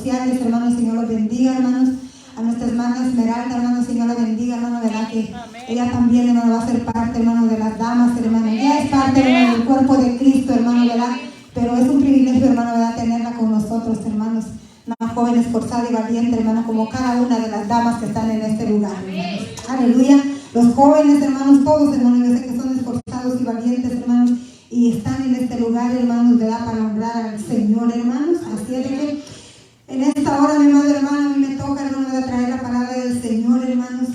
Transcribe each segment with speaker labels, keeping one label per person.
Speaker 1: sociales, hermanos, Señor los bendiga, hermanos. A nuestra hermana Esmeralda, hermano, Señor la bendiga, hermano, verdad que ella también, hermano, va a ser parte, hermano, de las damas, hermano. Ella es parte, hermano, del cuerpo de Cristo, hermano, verdad. Pero es un privilegio, hermano, verdad, tenerla con nosotros, hermanos. Una joven esforzada y valiente, hermano, como cada una de las damas que están en este lugar, hermanos. Aleluya. Los jóvenes, hermanos, todos, hermanos, yo sé que son esforzados y valientes, hermanos, y están en este lugar, hermanos, verdad, para honrar al Señor, hermanos. Así es de que en esta hora, mi madre, hermano, a mí me toca, hermano, de traer la palabra del Señor, hermanos.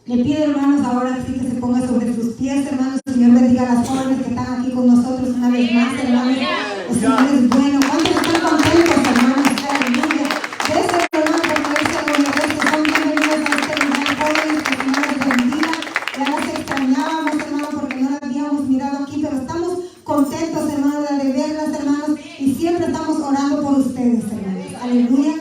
Speaker 1: Le pido, hermanos, ahora sí que se ponga sobre sus pies, hermanos. El Señor bendiga a las jóvenes que están aquí con nosotros una vez más, hermanos. El Señor es bueno. ¿Cuántos están contentos, hermanos? Aleluya. De ese, hermano, como dice el Señor, que son bienvenidos a este lugar, jóvenes, que el Señor les bendiga. Ya las extrañábamos, hermano, porque no las habíamos mirado aquí, pero estamos contentos, hermano, de verlas, hermanos, y siempre estamos orando por ustedes, hermanos. Aleluya.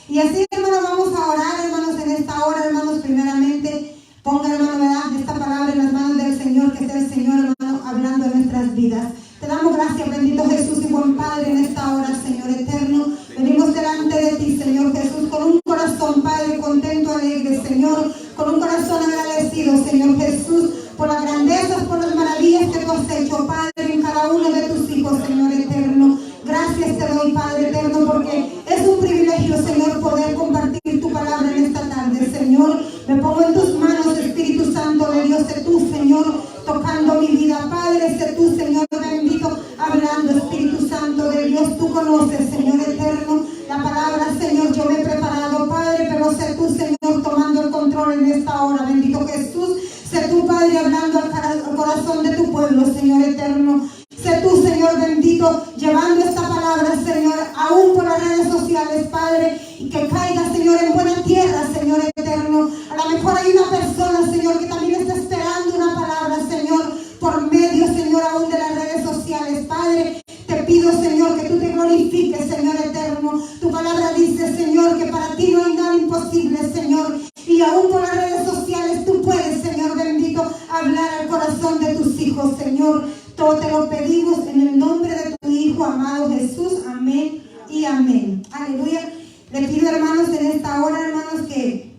Speaker 1: Y así, hermano, vamos a orar, hermanos, en esta hora, hermanos, primeramente. Ponga, hermano, ¿verdad?, esta palabra en las manos del Señor, que sea el Señor, hermano, hablando en nuestras vidas. Te damos gracias, bendito Jesús y buen Padre, en esta hora, Señor eterno. Venimos delante de ti, Señor Jesús, con un corazón, Padre, contento, alegre, Señor, con un corazón agradecido, Señor Jesús, por las grandezas, por las maravillas que tú has hecho, Padre, en cada uno de tus hijos, Señor eterno. Gracias te doy, Padre eterno, porque es un privilegio, Señor, poder compartir tu palabra en esta tarde, Señor. Me pongo en tus manos, Espíritu Santo de Dios, sé tú, Señor, tocando mi vida, Padre, sé tú, Señor, bendito, hablando, Espíritu Santo de Dios, tú conoces, Señor eterno, la palabra, Señor, yo me he preparado, Padre, pero sé tú, Señor, tomando el control en esta hora, bendito Jesús, sé tú, Padre, hablando al corazón de tu pueblo, Señor eterno. Sé tú, Señor bendito, llevando esta palabra, Señor, aún por las redes sociales, Padre, y que caiga, Señor, en buena tierra, Señor eterno. A lo mejor hay una persona, Señor, que también está esperando una palabra, Señor, por medio, Señor, aún de las redes sociales, Padre. Te pido, Señor, que tú te glorifiques, Señor eterno. Tu palabra dice, Señor, que para ti no hay nada imposible, Señor. Y aún por las redes sociales tú puedes, Señor bendito, hablar al corazón de tus hijos, Señor. Todo te lo pedimos en el nombre de tu Hijo amado Jesús. Amén y amén. Aleluya. Le pido, hermanos, en esta hora, hermanos, que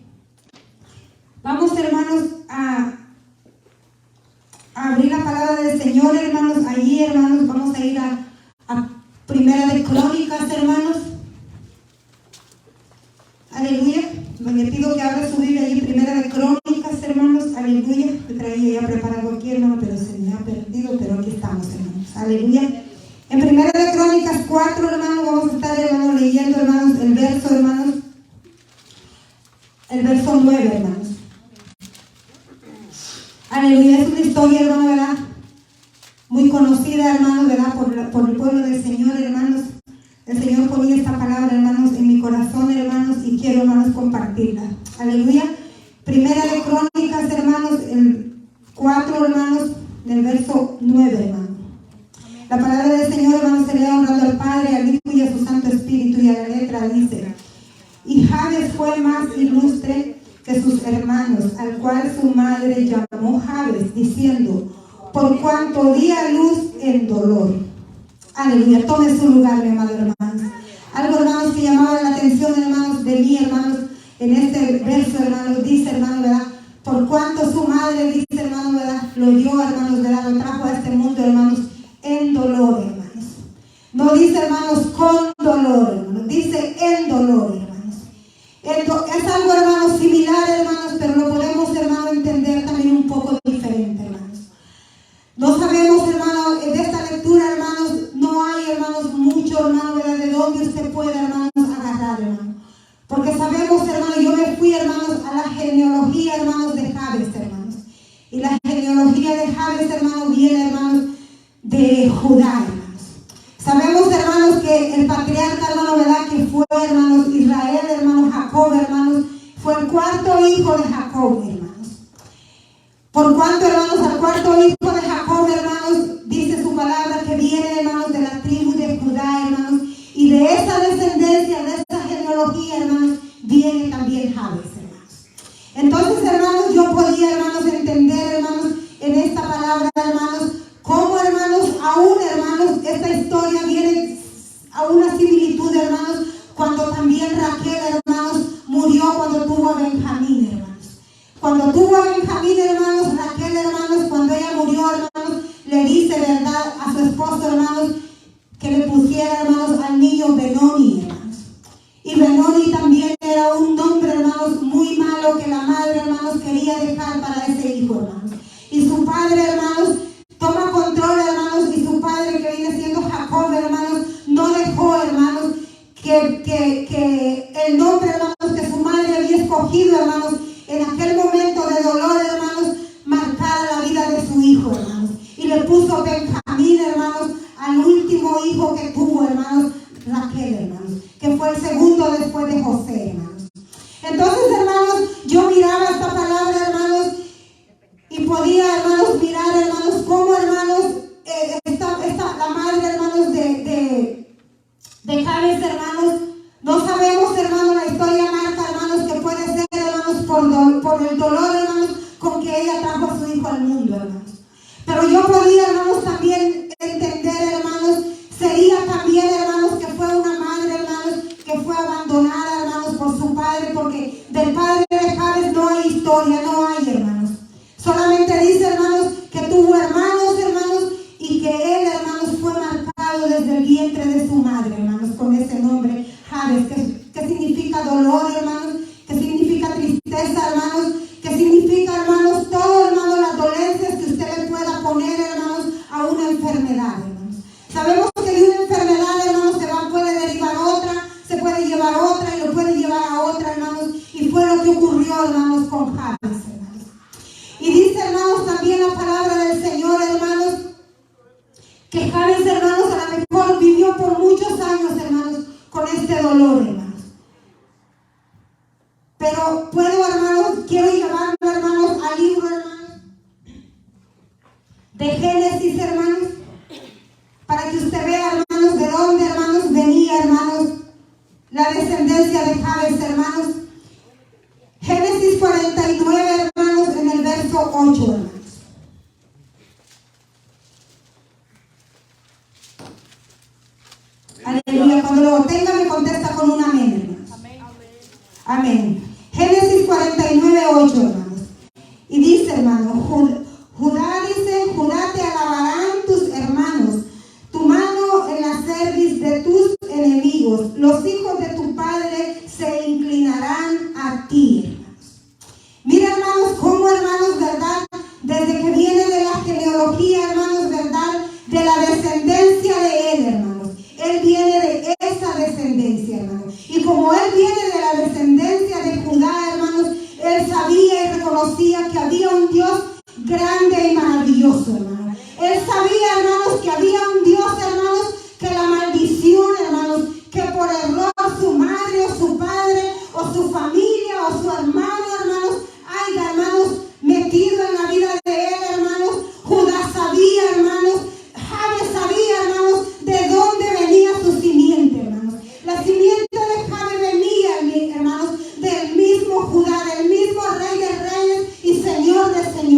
Speaker 1: vamos, hermanos, a abrir la palabra del Señor, hermanos. Allí, hermanos, vamos a ir a Primera de Crónicas, hermanos. Aleluya. Le pido que abra su Biblia allí, Primera de Crónicas, hermanos. Aleluya. Me traía ya preparado aquí, hermano, pero se me ha perdido, pero aquí estamos, hermanos. Aleluya. En Primera de Crónicas 4, hermanos, vamos a estar, hermanos, leyendo, hermanos, el verso, hermanos. El verso 9, hermanos. Aleluya. Es una historia, hermano, ¿verdad?, muy conocida, hermanos, ¿verdad?, por el pueblo del Señor, hermanos. El Señor ponía esta palabra, hermanos, en mi corazón, hermanos, y quiero, hermanos, compartirla. Aleluya. Primera de Crónicas, hermanos, el 4, hermanos, del verso 9, hermanos. La palabra del Señor, hermanos, se lee honrando al Padre, al Hijo y a su Santo Espíritu, y a la letra dice: y Jabes fue más ilustre que sus hermanos, al cual su madre llamó Jabes, diciendo: por cuanto di a luz en dolor. Aleluya. Tome su lugar, mi amado, hermanos. Algo, hermanos, que llamaba la atención, hermanos, de mí, hermanos, en este verso, hermanos, dice, hermano, ¿verdad?, por cuanto su madre, dice, hermano, ¿verdad?, lo dio, hermanos, ¿verdad?, lo trajo a este mundo, hermanos, en dolor, hermanos. No dice, hermanos, con dolor, hermanos, dice en dolor, hermanos. Es algo, hermanos, similar, hermanos, pero lo podemos, hermanos, entender también un poco diferente, hermanos. No sabemos, hermanos, de esta lectura, hermanos, no hay, hermanos, mucho, hermanos, ¿verdad?, de dónde usted puede, hermanos, agarrar, hermanos. Porque sabemos, hermanos, yo me fui, hermanos, a la genealogía, hermanos, de Jabes, hermanos. Y la genealogía de Jabes, hermanos, viene, hermanos, de Judá, hermanos. Sabemos, hermanos, que el patriarca, hermano, ¿verdad?, que fue, hermanos, Israel, hermanos, Jacob, hermanos, fue el cuarto hijo de Jacob, hermanos. Por cuanto, hermanos, al cuarto hijo de Jacob, hermanos, dice su palabra que viene, hermanos, de la tribu de Judá, hermanos, y de esa descendencia, de esa genealogía, hermanos, viene también Jabes, hermanos. Entonces, hermanos, yo podía, hermanos, entender, hermanos, en esta palabra, hermanos, cómo, hermanos, aún, hermanos, esta historia viene a una similitud, hermanos, cuando también también Raquel, hermanos, murió cuando tuvo a Benjamín, hermanos. Cuando tuvo a Benjamín, hermanos, Raquel, hermanos, cuando ella murió, hermanos, le dice, ¿verdad?, a su esposo, hermanos, que le pusiera, hermanos, al niño Benoni, hermanos. Y Benoni también era un nombre, hermanos, muy malo que la madre, hermanos, quería dejar para ese hijo, hermanos. Y su padre, hermanos, toma control, hermanos, y su padre, que viene siendo Jacob, hermanos, no dejó, hermanos, que el nombre, hermanos, que su madre había escogido, hermanos, en aquel momento de dolor, hermanos, marcara la vida de su hijo, hermanos. Y le puso Benjamín, hermanos, al último hijo que tuvo, hermanos, Raquel, hermanos, que fue el segundo después de José, hermanos. Entonces, hermanos, yo miraba esta palabra, hermanos, y podía, hermanos, mirar, hermanos, cómo, hermanos, la madre, hermanos, de Jabes, hermanos, no sabemos, hermanos, la historia marca, hermanos, que puede ser, hermanos, por el dolor, hermanos, con que ella trajo a su hijo al mundo, hermanos. Pero yo podía, hermanos, también entender, hermanos, sería también, hermanos, que fue una madre, hermanos, que fue abandonada, hermanos, por su padre, porque del padre de Jabes no hay historia, no hay, hermanos. Solamente dice, hermanos, que tuvo hermanos, hermanos, y que él, hermanos, fue marcado desde el vientre de su madre, hermanos, con ese nombre, Jabes, que significa dolor, hermanos, que significa tristeza, hermanos, que significa, hermanos, todo, hermanos, las dolencias que usted le pueda poner, hermanos, a una enfermedad, hermanos. Sabemos que de una enfermedad, hermanos, puede derivar otra, se puede llevar otra y lo puede llevar a otra, hermanos, y fue lo que ocurrió, hermanos, con Jabes, hermanos. Y dice, hermanos, también la palabra del Señor, hermanos, que Jabes, hermanos, a lo mejor vivió por muchos años, hermanos, con este dolor, hermanos. Pero puedo, hermanos, quiero llevarlo, hermanos, al libro, hermanos, de Génesis, hermanos, para que usted vea, hermanos, de dónde, hermanos, venía, hermanos, la descendencia de Jabes, hermanos. Génesis 49, hermanos, en el verso 8, hermanos. Aleluya. Cuando lo tenga, me contesta con un amén, hermanos. Amén. Amén. Génesis 49, 8, hermanos. Y dice, hermano, Judá dice, Judá te alabarán tus hermanos, tu mano en la cerviz de tus enemigos, los hijos de tu padre se inclinarán a ti, hermanos. Mira, hermanos, cómo, hermanos, verdad, desde que viene de la genealogía, hermanos, verdad, de la descendencia de él, hermanos. Él viene de esa descendencia, hermanos. Y como él viene de la descendencia de Judá, hermanos, él sabía y reconocía que había un Dios grande y maravilloso, hermanos. Él sabía, hermanos, que había un Dios, hermanos, que la maldición, hermanos, que por error su madre o su padre o su familia o su hermano, hermanos, haya, hermanos, metido en la vida de él, hermanos. Judá sabía, hermanos, Jabes sabía, hermanos, de dónde venía su simiente, hermanos. La simiente de Jabes venía, hermanos, del mismo Judá, del mismo Rey de Reyes y Señor de Señores.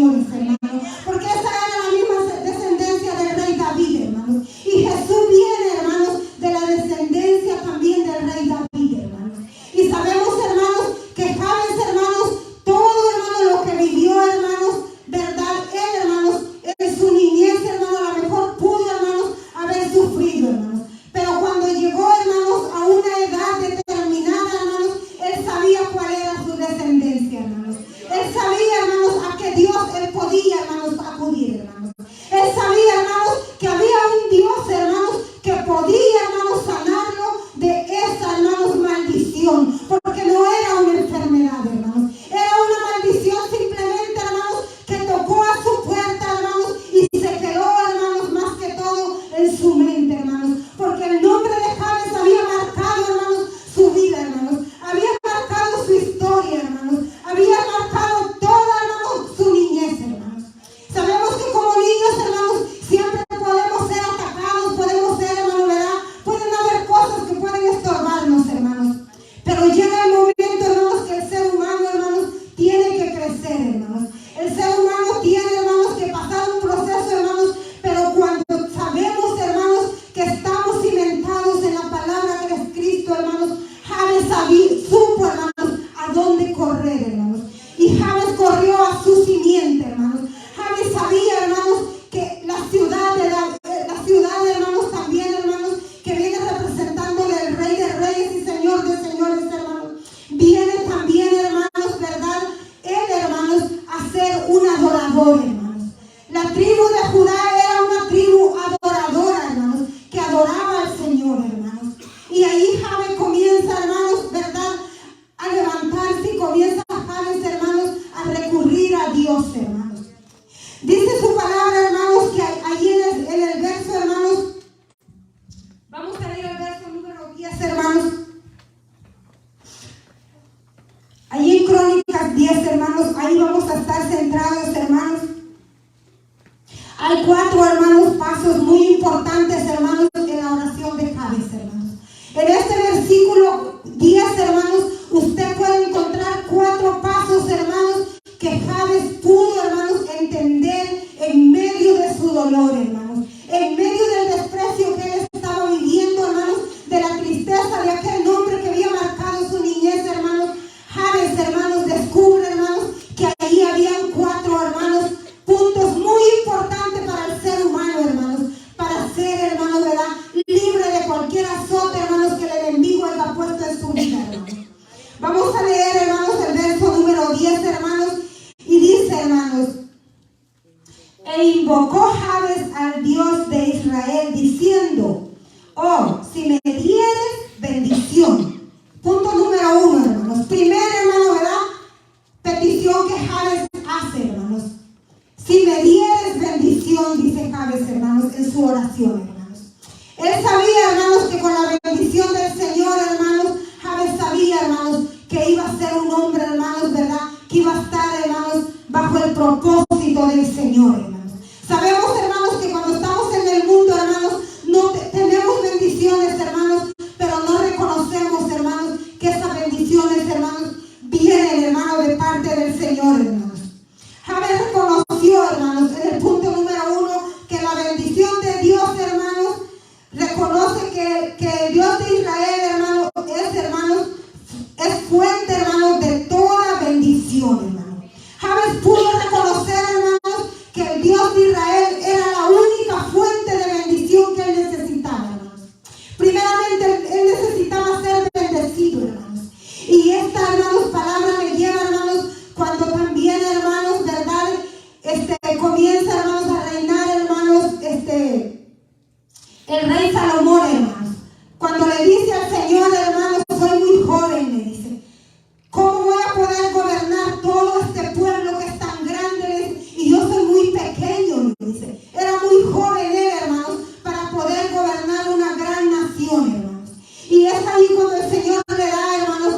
Speaker 1: Vamos a leer, hermanos, el verso número 10, hermanos, y dice, hermanos: e invocó Jabes al Dios de Israel, diciendo: oh, si me dieres bendición. Punto número 1, hermanos. Primero, hermano, ¿verdad? Petición que Jabes hace, hermanos. Si me dieres bendición, dice Jabes, hermanos, en su oración, hermanos. Él sabía, hermanos, que con la bendición del Señor, hermanos, Jabes sabía, hermanos, que iba a ser un hombre, hermanos, ¿verdad? Que iba a estar, hermanos, bajo el propósito del Señor, hermanos. Sabemos, hermanos, que cuando estamos en el mundo, hermanos, no tenemos bendiciones, hermanos, pero no reconocemos, hermanos, que esas bendiciones, hermanos, vienen, hermanos, de parte del Señor, hermanos. Jabes reconoció, hermanos, en el punto número 1, que la bendición de Dios, hermanos, reconoce que el Dios de Israel, hermanos, es fuente, hermanos, de toda bendición, hermanos. Jabes pudo reconocer, hermanos, que el Dios de Israel era la única fuente de bendición que él necesitaba, hermanos. Primeramente, él necesitaba ser bendecido, hermanos. Y esta, hermanos, palabra me lleva, hermanos, cuando también, hermanos, ¿verdad? Comienza, hermanos, a reinar, hermanos, el rey Salomón, hermanos. Cuando le dice al Señor, hermanos: soy muy joven, le dice, ¿cómo voy a poder gobernar todo este pueblo que es tan grande? Y yo soy muy pequeño, le dice. Era muy joven él, hermanos, para poder gobernar una gran nación, hermanos. Y es ahí cuando el Señor le da, hermanos,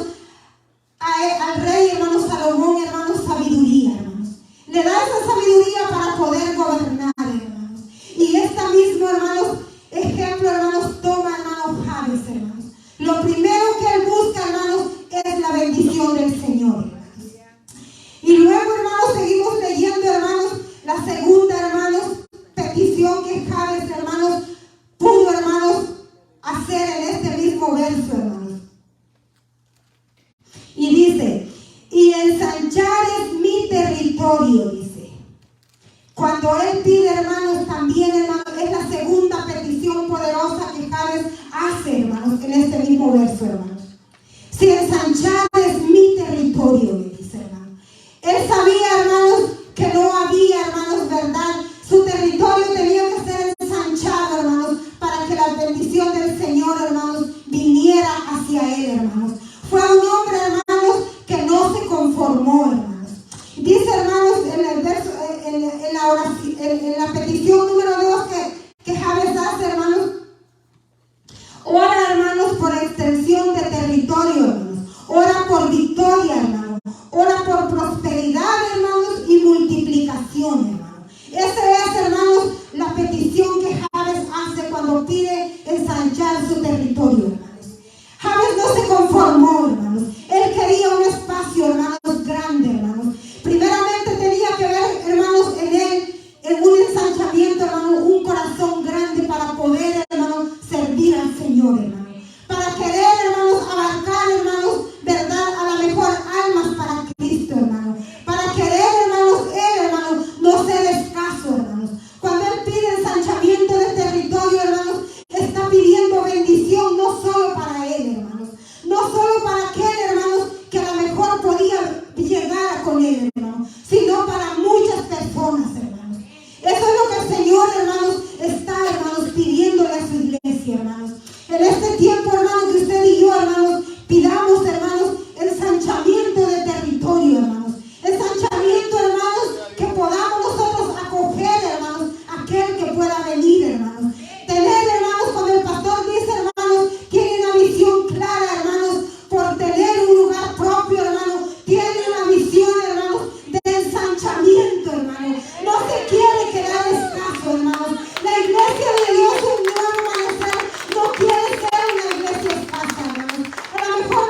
Speaker 1: al rey, hermanos, Salomón, hermanos, sabiduría, hermanos. Le da esa sabiduría para poder gobernar, hermanos. Y esta misma, hermanos, ejemplo, hermanos, toma, hermanos, Jabes, hermanos. Lo primero que él busca, hermanos, es la bendición del Señor, hermanos. Y luego, hermanos, seguimos leyendo, hermanos, la segunda, hermanos, petición que Jabes, hermanos, pudo, hermanos, hacer en este mismo verso, hermanos. Y dice: y ensanchares mi territorio, dice. Cuando él pide, hermanos, también, hermanos, es la segunda petición poderosa que Jabes hace, hermanos, en este mismo verso, hermanos. Si ensanchares mi territorio, le dice, hermanos. Él sabía, hermanos, que no había, hermanos, verdad. Su territorio tenía que ser ensanchado, hermanos, para que la bendición del Señor, hermanos, viniera hacia él, hermanos. Fue un hombre, hermanos, que no se conformó, hermanos. Dice, hermanos, en el verso, en la petición número 2 que Jabes hace, hermanos: ora, hermanos, por extensión de territorio, hermanos. Ora por victoria, hermanos. Ora por prosperidad, hermanos, y multiplicación, hermanos. Esa es, hermanos, la petición que Jabes hace cuando pide ensanchar su territorio, hermanos. Jabes no se conformó, hermanos. Él quería un espacio, hermanos, grande, hermanos. Primeramente tenía que ver, hermanos, en él, en un ensanchamiento, hermanos, un corazón grande para poder, hermanos, servir al Señor, hermanos. Para querer, hermanos, abarcar, hermanos, verdad, a la mejor almas para Cristo, hermanos. Para querer, hermanos, él, hermanos, no ser escaso, hermanos. Cuando él pide ensanchamiento de territorio, hermanos, está pidiendo bendición no solo para él, hermanos. No solo para aquel, hermanos, que a lo mejor podía llegar con él, hermanos, sino para muchas personas, hermanos. Eso es lo que el Señor, hermanos, está, hermanos, pidiéndole a su iglesia, hermanos. En este tiempo, hermanos, que usted y yo, hermanos, pidamos, hermanos, ensanchamiento de territorio, hermanos. Ensanchamiento, hermanos, que podamos nosotros acoger, hermanos, aquel que pueda venir, hermanos. Tener, hermanos, como el pastor dice, hermanos, tiene una visión clara, hermanos, por tener un lugar propio, hermanos. Tiene una visión, hermanos, de ensanchamiento, hermanos. No se quiere quedar escaso, hermanos. La iglesia de Dios, un nuevo amanecer, no quiere ser una iglesia escasa, hermanos. A lo mejor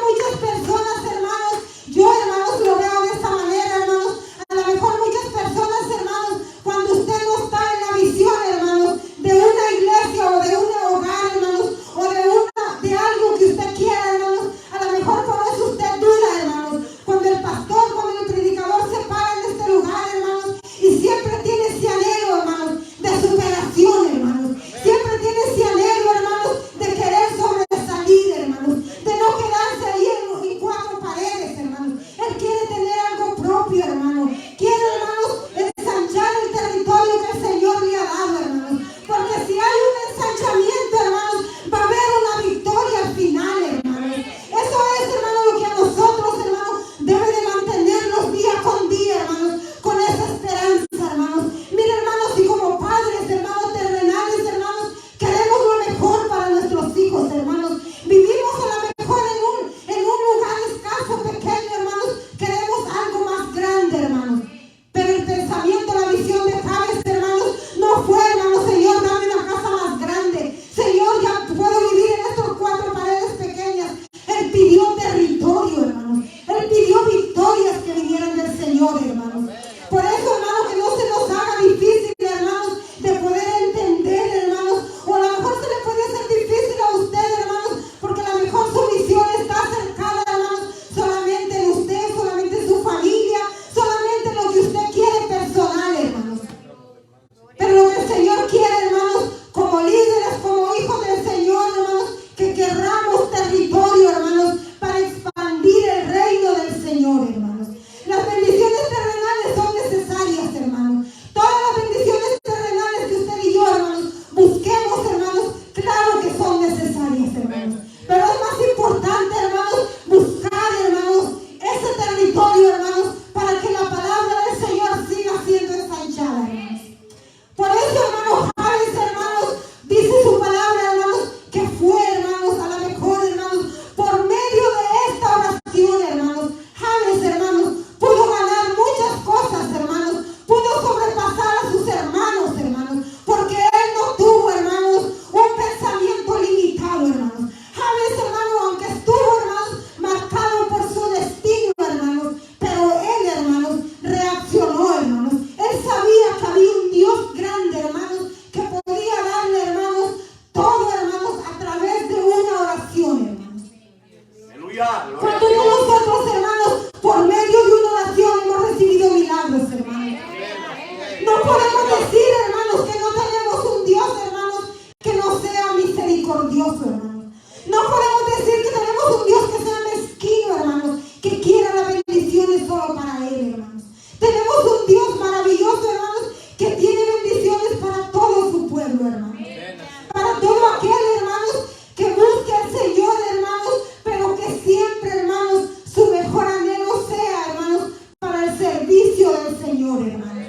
Speaker 1: Cuando nosotros, hermanos, por medio de una oración hemos recibido milagros, hermanos. No podemos decir, hermanos, que no tenemos un Dios, hermanos, que no sea misericordioso, hermanos. No podemos decir que tenemos un Dios que sea mezquino, hermanos, que quiera las bendiciones solo para Él, hermanos. Tenemos un Dios maravilloso, hermanos, que tiene bendiciones para todo su pueblo, hermanos. Para todo aquel, hermanos, que busque al Señor, hermanos, pero que siempre, hermanos, su mejor anhelo sea, hermanos, para el servicio del Señor, hermanos.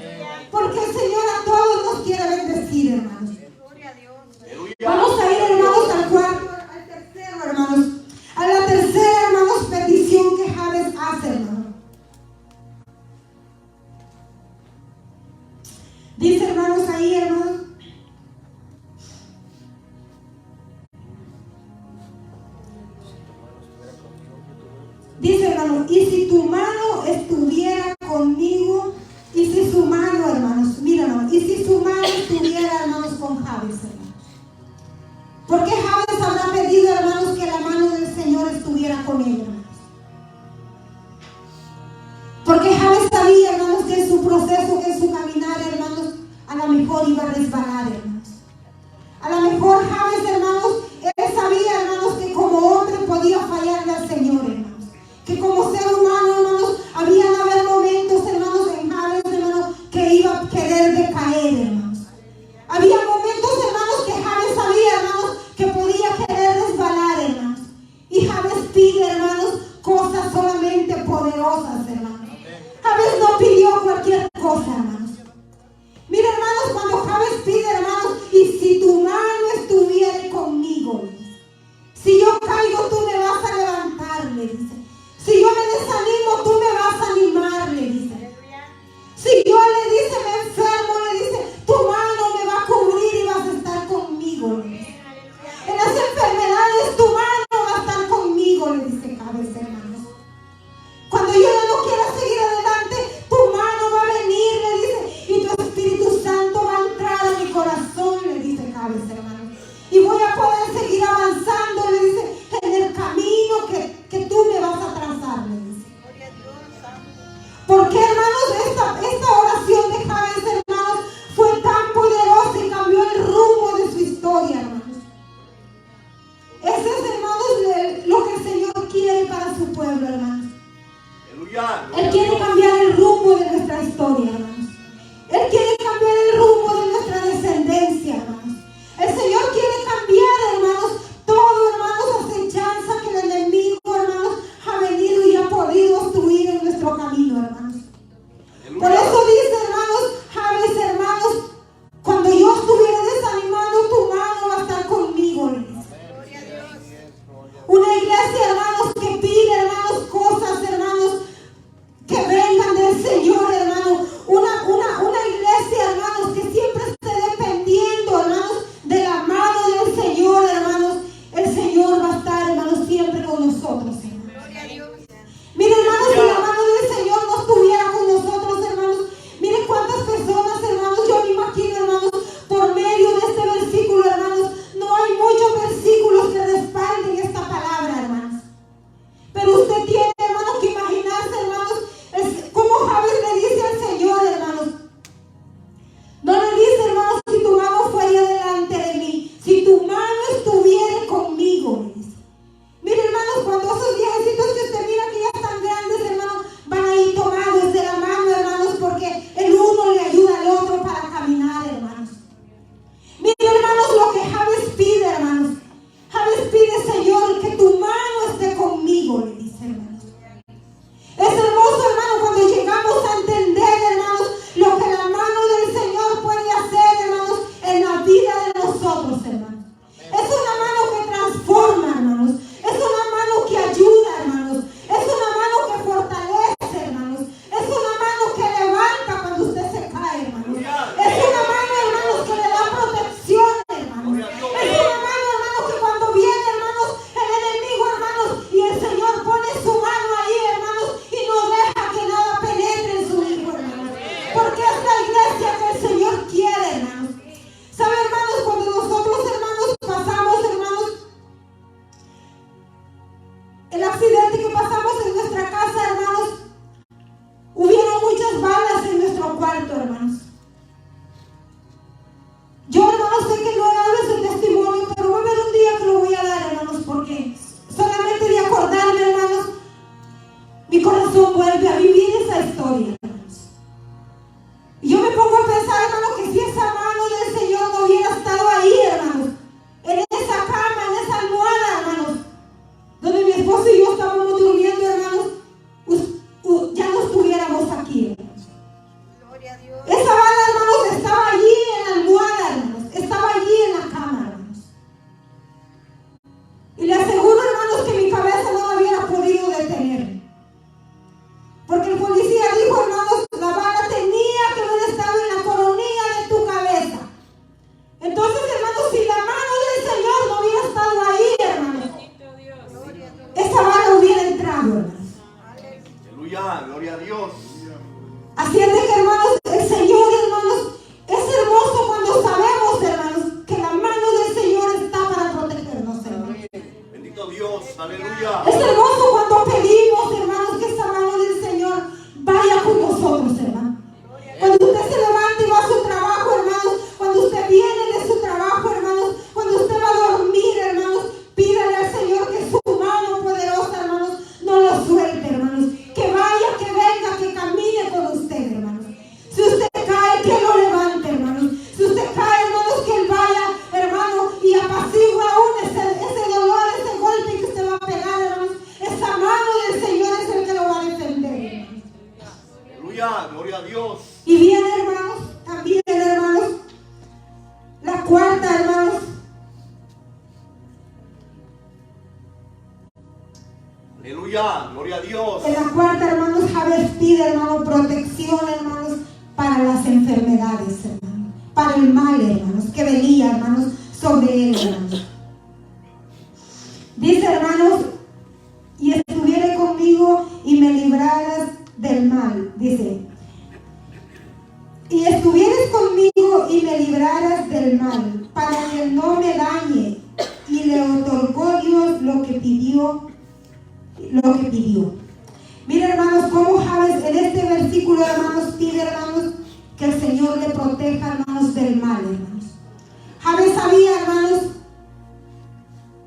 Speaker 1: Porque el Señor a todos nos quiere bendecir, hermanos. Vamos a ir, hermanos, al tercero, hermanos. A la tercera, hermanos, petición que Jabes hace, hermanos. Dice, hermanos, ahí, hermanos. Dice, hermanos, y si tu mano estuviera conmigo, y si su mano, hermanos, mira, hermanos, y si su mano estuviera, hermanos, con Jabes, hermanos. Porque Jabes habrá pedido, hermanos, que la mano del Señor estuviera con él, hermanos. Porque Jabes sabía, hermanos, que en su proceso, que en su caminar, hermanos, a lo mejor iba a resbalar, hermanos. A lo mejor Jabes, hermanos, él sabía, hermanos, que como hombre podía fallarle al Señor, hermanos. Que como ser humano, hermanos, habían haber momentos, hermanos, en Jabes, hermanos, que iba a querer decaer, hermanos. Había momentos, hermanos, que Jabes sabía, hermanos, que podía querer resbalar, hermanos. Y Jabes pide, hermanos, cosas solamente poderosas, hermanos. Jabes no pidió cualquier cosa, hermanos. Mira, hermanos, cuando Jabes pide, hermanos, y si tu mano estuviera conmigo, si yo caigo, tú me vas a levantar, le dice. Si yo me desanimo, tú me vas a animar, le dice. Si yo le dice, me enfermo, le dice, tu mano me va a cubrir y vas a estar conmigo, le dice. En las enfermedades, tu mano va a estar conmigo, le dice Jabes, hermanos. Cuando yo ya no quiera seguir adelante, tu mano va a venir, le dice, y tu Espíritu Santo va a entrar a mi corazón, le dice Jabes, hermanos. Y voy a poder seguir avanzando, le dice, en el camino que tú me vas a trazar, le dice. Porque, hermanos, esta oración de Jabes, hermanos, fue tan poderosa y cambió el rumbo de su historia, hermanos. Ese es, hermanos, lo que el Señor quiere para su pueblo, hermanos. Él quiere cambiar el rumbo de nuestra historia, hermanos. Él quiere cambiar el rumbo de nuestra descendencia, hermanos. El Señor quiere cambiar, hermanos, todo, hermanos, acechanza que el enemigo, hermanos, ha venido y ha podido obstruir en nuestro camino, hermanos. Por eso dice, hermanos, Jabes, hermanos, cuando yo estuviera desanimado, tu mano va a estar conmigo, le dice. Una iglesia, hermanos, que pide, hermanos, cosas, hermanos, que vengan del Señor, hermanos. Una iglesia, hermanos, que siempre esté dependiendo, hermanos, de la mano del Señor, hermanos. El Señor va a estar, hermanos, siempre con nosotros, hermanos. Miren, hermanos, si la mano del Señor no estuviera con nosotros, hermanos, miren cuántas personas, hermanos, yo me imagino, hermanos, por medio de este versículo, hermanos, no hay muchos versículos que respalden esta palabra, hermanos. Pero usted tiene, hermanos, que imaginarse, hermanos, como Jabes le dice al Señor, hermanos. No le dice, hermanos, si tu mano fuera delante de mí, si tu mano estuviera conmigo, le dice. Mire, hermanos, cuando esos viejecitos que usted mira que ya están grandes, hermanos, van a ir tomados de la mano, hermanos, porque el uno le ayuda al otro para caminar, hermanos. Mire, hermanos, lo que Jabes pide, hermanos. Jabes pide, Señor, que tu mano esté conmigo, le dice, hermanos. Es hermoso, hermano, cuando llegamos a entender, hermanos, lo que la mano del Señor puede hacer, hermanos, en la vida de nosotros, hermanos. Es una mano que transforma, hermanos. Es una mano que ayuda, hermanos. Es una mano que fortalece, hermanos. Es una mano que levanta cuando usted se cae, hermanos. Es una mano, hermanos, que le da protección, hermanos. Es una mano, hermanos, que cuando viene, hermanos, el enemigo, hermanos, y el Señor pone su mano ahí,
Speaker 2: Aleluya, gloria a Dios.
Speaker 1: Así es de que, hermanos, el Señor, hermanos, es hermoso cuando sabemos, hermanos, que la mano del Señor está para protegernos, hermanos.
Speaker 2: Bendito Dios, aleluya.
Speaker 1: Es hermoso cuando pedimos, hermanos, que esa mano del Señor vaya con nosotros, hermanos. Cuando usted se levanta y va a su trabajo, hermanos, cuando usted viene de su trabajo, hermanos, cuando usted va a dormir, hermanos, pídale al Señor que su mano poderosa, hermanos, no lo suelte, hermanos. Que vaya, que venga, que camine con usted, hermanos. Si usted cae, que lo levante, hermanos. Si usted cae, hermanos, que Él vaya, hermano, y apacigua aún ese dolor, ese golpe que usted va a pegar, hermanos. Esa mano del Señor es el que lo va a defender, hermanos.
Speaker 2: Aleluya, gloria a Dios.
Speaker 1: Y viene, hermanos, también, hermanos, la cuarta, hermanos.
Speaker 2: Aleluya, gloria a Dios.
Speaker 1: En la cuarta, hermanos, Jabes pide, hermano, protección, hermanos, para las enfermedades, hermanos, para el mal, hermanos, que venía, hermanos, sobre él, hermanos. Dice, hermanos, y estuviere conmigo y me libraras del mal, dice. Y estuvieres conmigo y me libraras del mal, para que no me dañe. Y le otorgó Dios lo que pidió. Mira, hermanos, cómo Jabes en este versículo, hermanos, pide, hermanos, que el Señor le proteja, hermanos, del mal, hermanos. Jabes sabía, hermanos,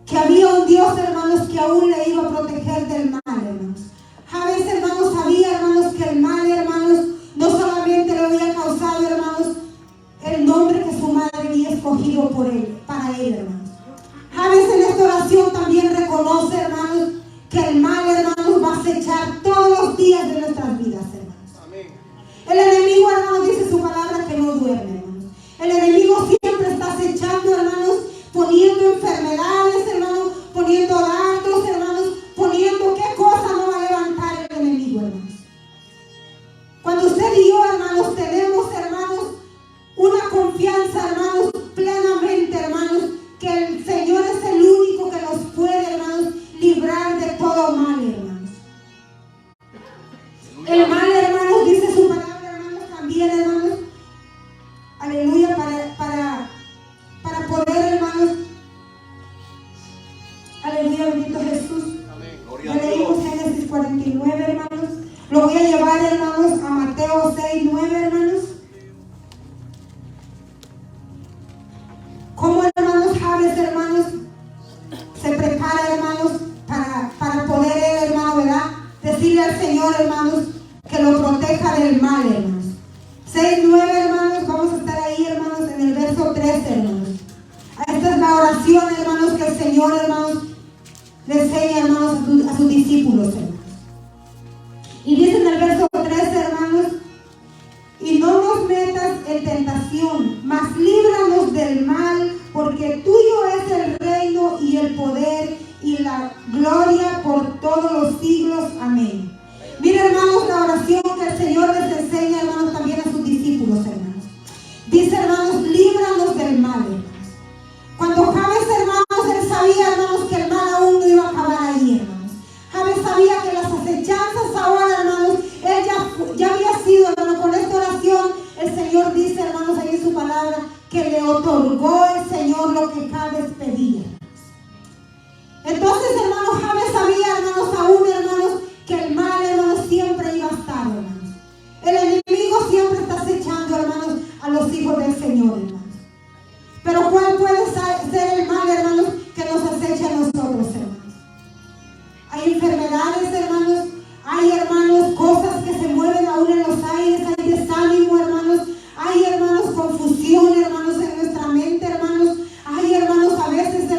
Speaker 1: que había un Dios, hermanos, que aún le iba a proteger del mal, hermanos. Jabes, hermanos, sabía, hermanos, que el mal, hermanos, no solamente le había causado, hermanos, el nombre que su madre había escogido para él, hermanos. Jabes en esta oración también reconoce, hermanos, que el mal, hermanos, va a acechar todos los días de nuestras vidas, hermanos.
Speaker 2: Amén.
Speaker 1: El enemigo, hermanos, dice su palabra que no duerme, hermanos. El enemigo siempre está acechando, hermanos, poniendo enfermedades, hermanos, poniendo dardos, hermanos, poniendo qué cosa no va a levantar el enemigo, hermanos. Cuando usted y yo, hermanos, tenemos, hermanos, una confianza, hermanos, plenamente, hermanos, que el Señor es el único que nos puede, hermanos, librar de todo mal, hermanos. El mal, hermanos, dice su palabra, hermanos, también, hermanos, aleluya, para poder, hermanos, aleluya, bendito Jesús.
Speaker 2: Amén, gloria
Speaker 1: Ya
Speaker 2: a Dios.
Speaker 1: leímos Génesis 49, hermanos. Lo voy a llevar, hermanos, a Mateo 6, 9, hermanos. Como, hermanos, Jabes, hermanos, se prepara, hermanos, para poder él, hermano, ¿verdad? Decirle al Señor, hermanos, que lo proteja del mal, hermanos. 6, 9, hermanos, vamos a estar ahí, hermanos, en el verso 13, hermanos. Esta es la oración, hermanos, que el Señor, hermanos, le enseña, hermanos, a sus discípulos, hermanos. Y dice en el verso 13, hermanos, y no nos metas en tentación, mas líbranos del mal, porque tuyo es el reino y el poder y la gloria por todos los siglos. Amén. Mira, hermanos, la oración que el Señor les enseña, hermanos, también a sus discípulos, hermanos. Dice, hermanos, líbranos del mal, hermanos. Cuando Jabes, hermanos, él sabía, hermanos, que el mal aún no iba a acabar ahí, hermanos. Jabes sabía que las acechanzas ahora, hermanos, él ya había sido, hermanos, con esta oración, el Señor dice, hermanos, ahí en su palabra, que le otorgó el Señor lo que Jabes pedía. Entonces, hermanos, Jabes sabía, hermanos, aún, hermanos, que el mal, hermanos, siempre iba a estar, hermanos. El enemigo siempre está acechando, hermanos, a los hijos del Señor, hermanos. Pero ¿cuál puede ser el mal, hermanos, que nos acecha a nosotros, hermanos? Hay enfermedades, hermanos. Hay, hermanos, cosas que se mueven aún en los aires. Hay desánimo, hermanos. Hay, hermanos, confusión, hermanos, en nuestra mente, hermanos. Hay, hermanos, a veces,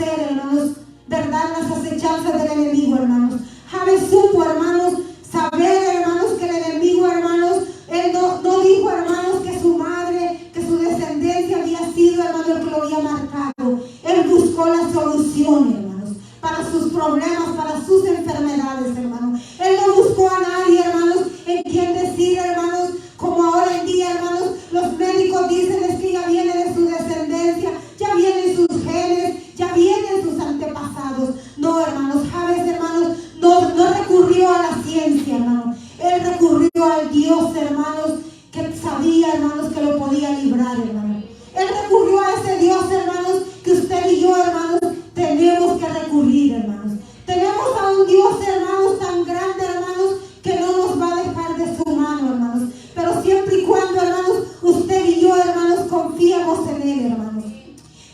Speaker 1: conocer, hermanos, verdad, las acechanzas del enemigo, hermanos. Javes supo, hermanos, saber, hermanos, que el enemigo, hermanos, él no dijo, hermanos, que su madre, que su descendencia había sido, hermanos, el que lo había marcado. Él buscó la solución, hermanos, para sus problemas, para sus enfermedades, hermanos. Él no buscó a nadie, hermanos, en quien decir, hermanos, como ahora en día, hermanos, los médicos dicen es que ya viene de su descendencia, ya vienen sus genes, ya vienen sus antepasados. No, hermanos, Javes, hermanos, no recurrió a la ciencia, hermanos. Él recurrió al Dios, hermanos, que sabía, hermanos, que lo podía librar, hermanos. Él recurrió a ese Dios, hermanos, que usted y yo, hermanos, tenemos que recurrir, hermanos. Tenemos a un Dios, hermanos, tan grande, hermanos, que no nos va a dejar de su mano, hermanos. Pero siempre y cuando, hermanos, usted y yo, hermanos, confiemos en Él, hermanos.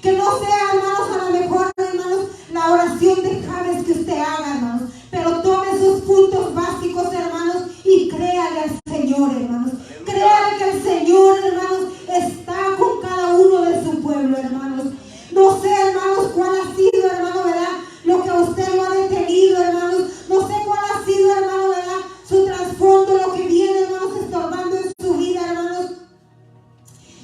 Speaker 1: Que no sea, hermanos, a lo mejor, hermanos, la oración de Javes que usted haga, hermanos. Pero tome sus puntos básicos, hermanos, y créale al Señor, hermanos. Créale que el Señor, hermanos, está con cada uno de su pueblo, hermanos. No sé, hermanos, cuál ha sido, hermano, ¿verdad? Lo que a usted lo ha detenido, hermanos. No sé cuál ha sido, hermano, ¿verdad? Su trasfondo, lo que viene, hermanos, estorbando en su vida, hermanos.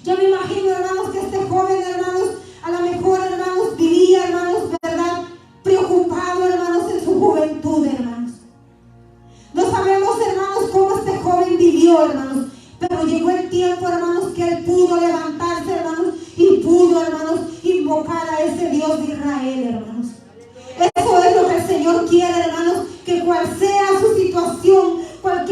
Speaker 1: Yo me imagino, hermanos, que este joven, hermanos, a lo mejor, hermanos, vivía, hermanos, ¿verdad? Preocupado, hermanos, en su juventud, hermanos. No sabemos, hermanos, cómo este joven vivió, hermanos. Pero llegó el tiempo, hermanos, que él pudo levantarse, hermanos, y pudo, hermanos, invocar a ese Dios de Israel, hermanos. Eso es lo que el Señor quiere, hermanos, que cual sea su situación, cual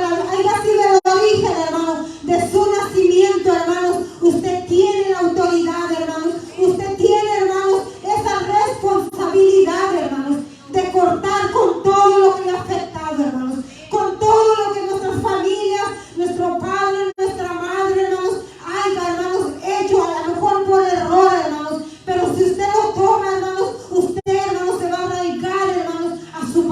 Speaker 1: haya sido el origen, hermanos, de su nacimiento, hermanos, usted tiene la autoridad, hermanos, usted tiene, hermanos, esa responsabilidad, hermanos, de cortar con todo lo que le ha afectado, hermanos, con todo lo que nuestras familias, nuestro padre, nuestra madre, hermanos, haya, hermanos, hecho a lo mejor por error, hermanos, pero si usted lo toma, hermanos, usted, hermanos, se va a arraigar, hermanos, a su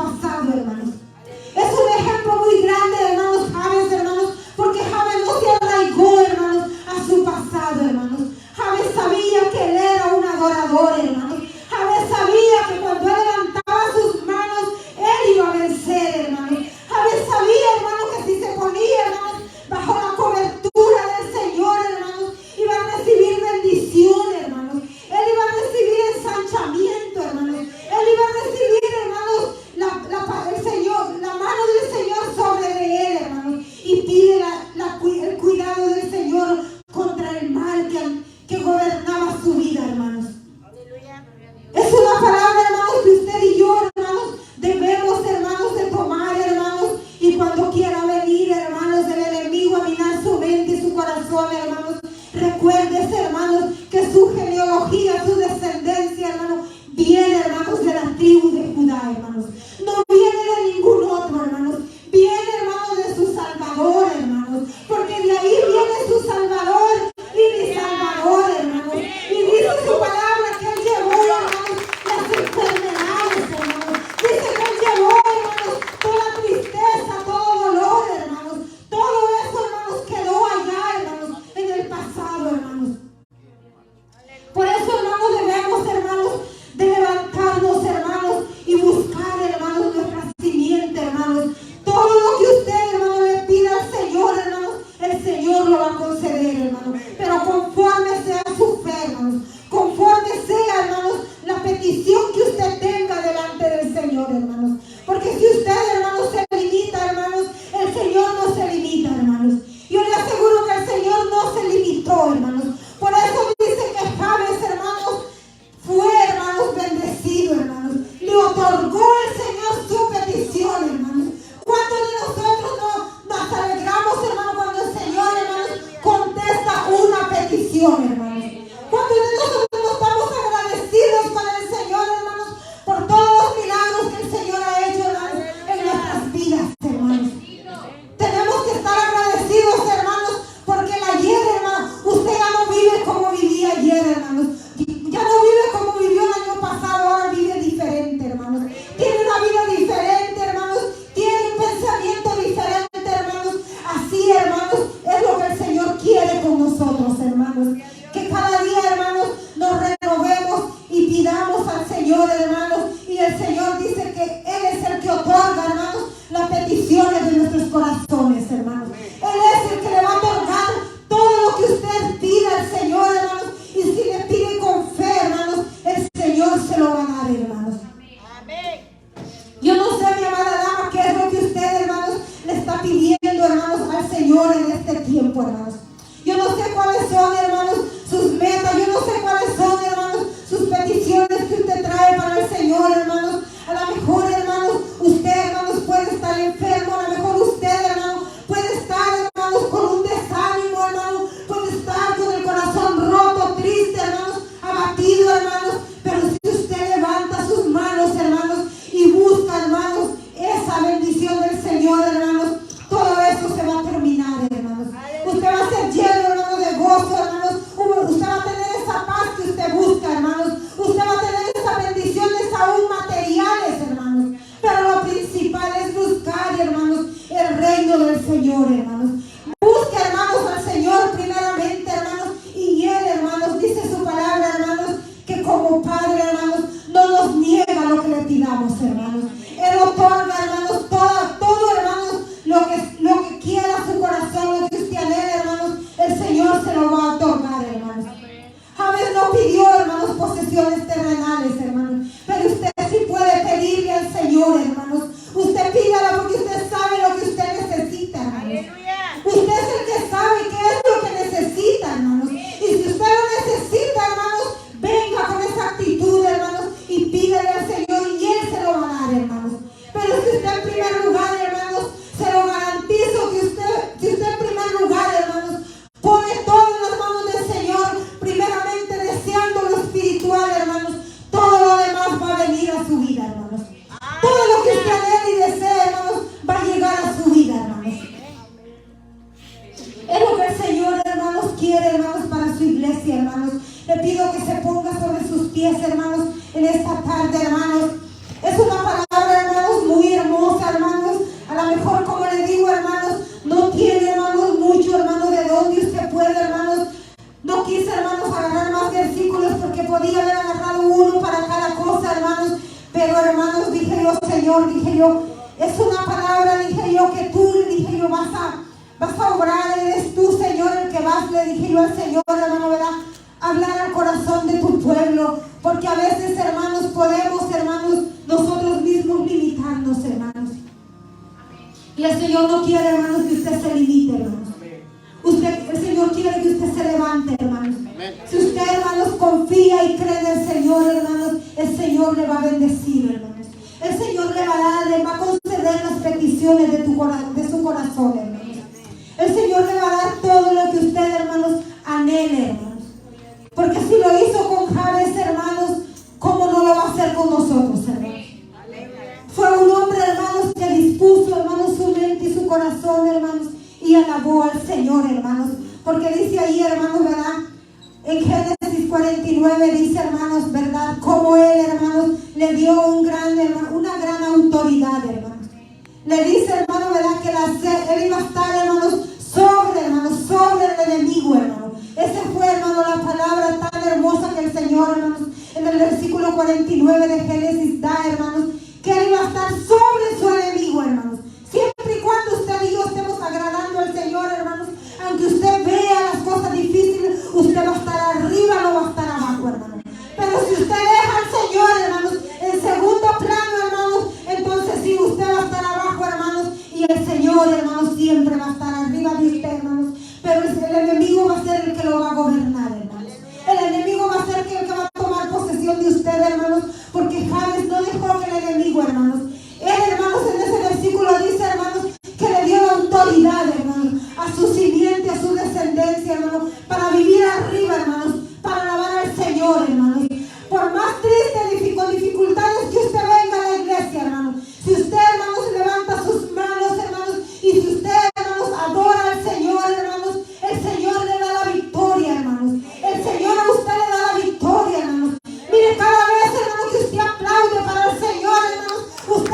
Speaker 1: tiempo, hermanos. Yo no sé cuáles son, hermanos, sus metas. Yo no sé cuáles son, hermanos, sus peticiones que usted trae para el Señor, hermanos. A lo mejor, hermanos, usted, hermanos, puede estar enfermo. A lo mejor usted, hermano, puede estar, hermanos, con un desánimo, hermano. Puede estar con el corazón roto, triste, hermanos, abatido, hermanos. Pero si usted levanta sus manos, hermanos, y busca, hermanos, esa bendición del Señor, hermanos, todo eso se va a terminar, hermanos. Usted va a ser lleno, hermano, de gozo, hermanos. Usted va a tener esa paz que usted busca, hermanos. Usted va a tener esas bendiciones aún materiales, hermanos. Pero lo principal es buscar, hermanos, el reino del Señor, hermanos. Busque, hermanos, al Señor primeramente, hermanos. Y Él, hermanos, dice su palabra, hermanos, que como Padre, hermanos, no nos niega lo que le pidamos, hermanos. Él otorga, hermanos, todo, hermanos, lo que quiera su corazón, lo que usted anhela, hermanos, el Señor se lo va a otorgar, hermanos. Javes no pidió, hermanos, posesiones terrenales, hermanos, pero usted sí puede pedirle al Señor, hermanos. Usted pídala porque usted sabe lo que usted necesita, hermanos. Usted es el que sabe qué es lo que necesita, hermanos. Y si usted lo necesita, hermanos, venga con esa actitud, hermanos, y pídale al Señor y Él se lo va a dar, hermanos. Pero si usted en primer lugar, hermanos, se lo garantizo que si usted en primer lugar, hermanos, pone todo en las manos del Señor, primeramente deseando lo espiritual, hermanos, todo lo demás va a venir a su vida, hermanos. Todo lo que usted anhela y desea, hermanos, va a llegar a su vida, hermanos. Es lo que el Señor, hermanos, quiere, hermanos, para su iglesia, hermanos. Le pido que se ponga sobre sus pies, hermanos, en esta tarde, hermanos. Es una palabra, hermanos, muy hermosa, hermanos. A lo mejor, como le digo, hermanos, no tiene, hermanos, mucho, hermanos, de dónde usted puede, hermanos. No quise, hermanos, agarrar más versículos porque podía haber agarrado uno para cada cosa, hermanos. Pero, hermanos, dije yo, Señor, dije yo, es una palabra, dije yo, que tú, dije yo, vas a obrar, eres tú, Señor, el que vas, le dije yo al Señor, hermano, ¿verdad? Hablar al corazón de tu pueblo, porque a veces, hermanos, podemos, hermanos, nosotros mismos limitarnos, hermanos. Y el Señor no quiere, hermanos, que usted se limite, hermanos. El Señor quiere que usted se levante, hermanos. Si usted, hermanos, confía y cree en el Señor, hermanos, el Señor le va a bendecir, hermanos. El Señor le va a dar, le va a conceder las peticiones de su corazón, hermanos. El Señor le va a dar todo lo que usted, hermanos, anhele, hermanos. Porque si lo hizo con Javes, hermanos, ¿cómo no lo va a hacer con nosotros, hermanos? Fue un hombre, hermanos, que dispuso, hermanos, su mente y su corazón, hermanos, y alabó al Señor, hermanos. Porque dice ahí, hermanos, ¿verdad? En Génesis 49 dice, hermanos, ¿verdad? Como Él, hermanos, le dio una gran autoridad, hermanos. Le dice, hermano, ¿verdad? Que Él iba a estar, hermanos, sobre el enemigo, hermano. Esa fue, hermano, la palabra tan hermosa que el Señor, hermanos, en el versículo 49 de Génesis da, hermanos, que Él iba a estar sobre su enemigo, hermanos. Siempre y cuando usted y yo estemos agradando al Señor, hermanos, aunque usted vea las cosas difíciles, usted va a estar arriba, no va a estar abajo, hermanos. Pero si usted deja al Señor, hermanos, en segundo plano, hermanos, entonces sí, usted va a estar abajo, hermanos, y el Señor, hermanos, siempre va a estar arriba de usted, hermanos. Pero el enemigo va a ser el que lo va a gobernar, hermanos. El enemigo va a ser el que va a tomar posesión de usted, hermanos, porque Javes no dejó que el enemigo, hermanos. Él, hermanos, en ese versículo dice, hermanos, que le dio la autoridad, hermanos, a su simiente, a su descendencia, hermanos, para vivir arriba, hermanos, para alabar al Señor, hermanos. Por más triste, con dificultades que usted venga a la iglesia, hermanos, si usted, hermanos, levanta sus manos, hermanos, y si usted, hermanos, adora al Señor, hermanos, el Señor le da la victoria, hermanos. El Señor a usted le da la victoria, hermanos. Mire, cada vez, hermanos, que usted aplaude para el Señor, hermanos, usted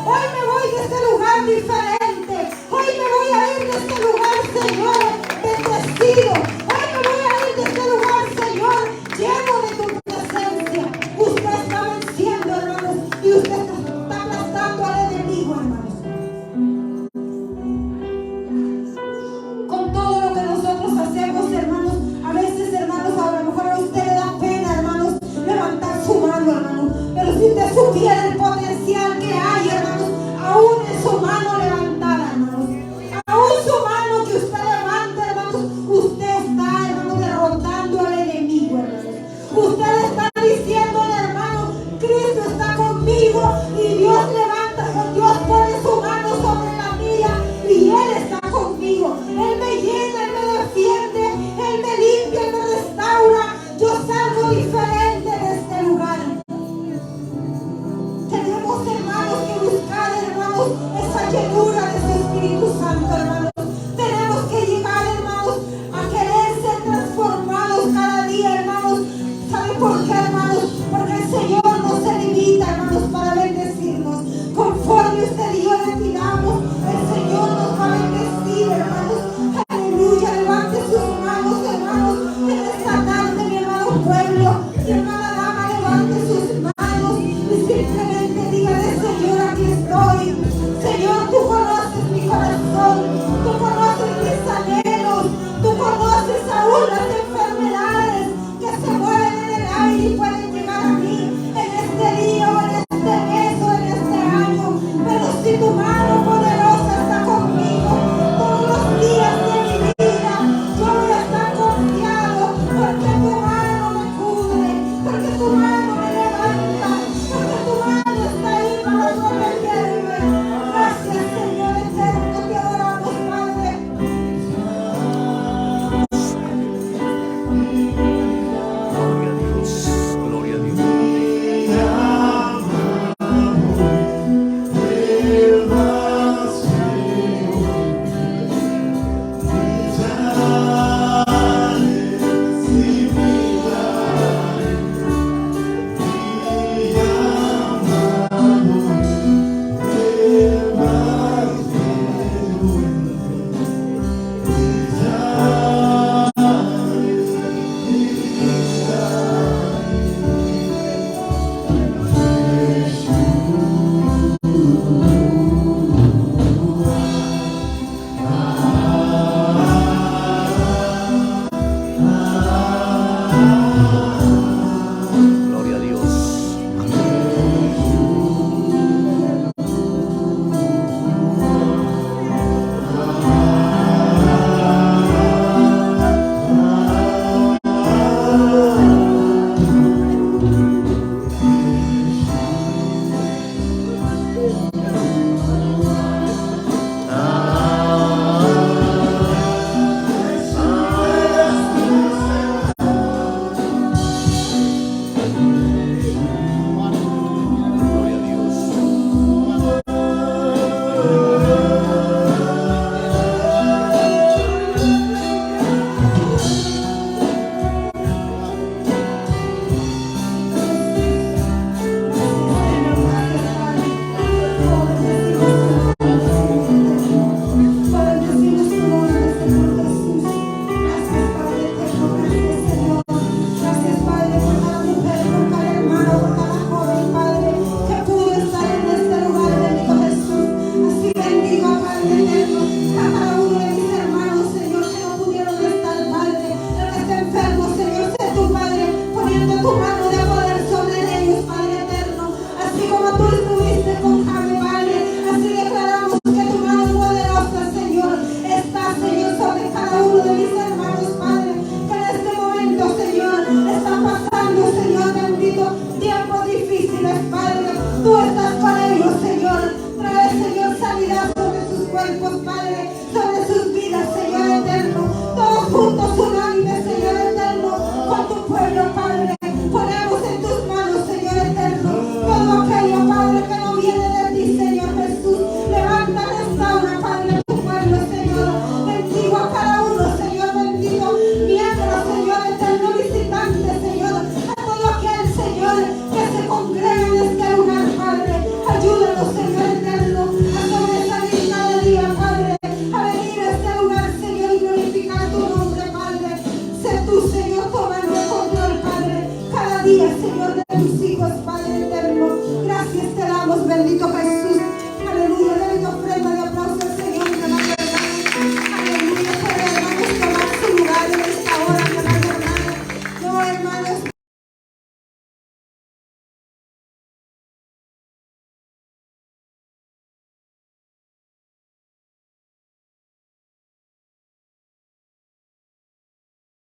Speaker 1: Hoy me voy de este lugar diferente.